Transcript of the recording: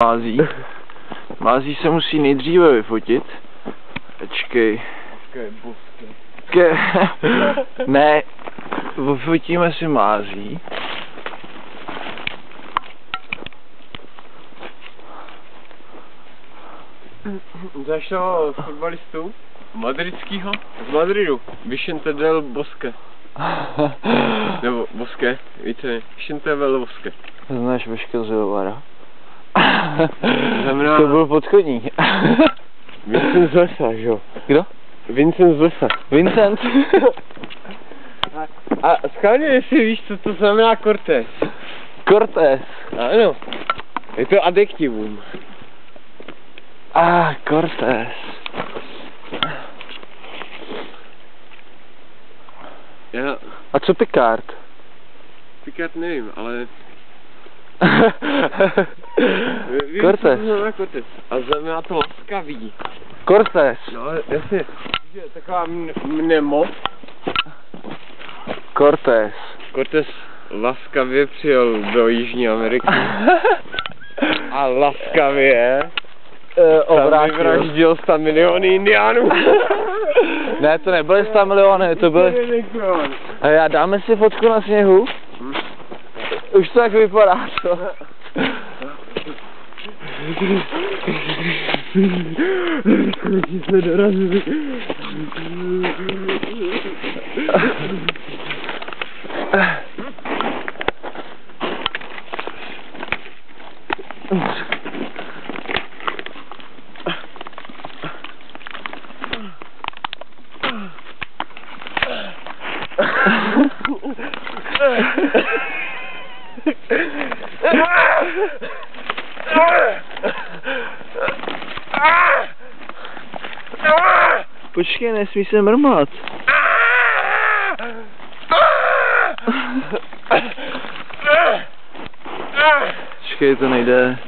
Mází. Mází se musí nejdříve vyfotit. Počkej. Ne, vyfotíme si Mází. Znáš toho fotbalistu? Madridskýho? Z Madridu. Vicente del Bosque. Nebo Bosque, víte, Vicente del Bosque. Znáš Vaška Zilovara? Znamená... To byl podchodník. Vincent z lesa, že jo? Kdo? Vincent z lesa. Vincent. A schválně, jestli víš, co to znamená Cortés. Cortés. Ano. Je to adjektivum. Cortés. Já... A co Picard? Picard nevím, ale... Cortés. Cortés. A znamená to laskavý. Cortés. No, jasně. Je taková mnemo. Cortés. Cortés laskavě přijel do Jižní Ameriky. A laskavě tam vyvraždil 100 miliony indiánů. Ne, to nebyly 100 miliony, to byly... A dáme si fotku na sněhu? Už to tak vypadá, co? Jsme dorazili. Počkej, nesmí se mrmat. Počkej, to nejde.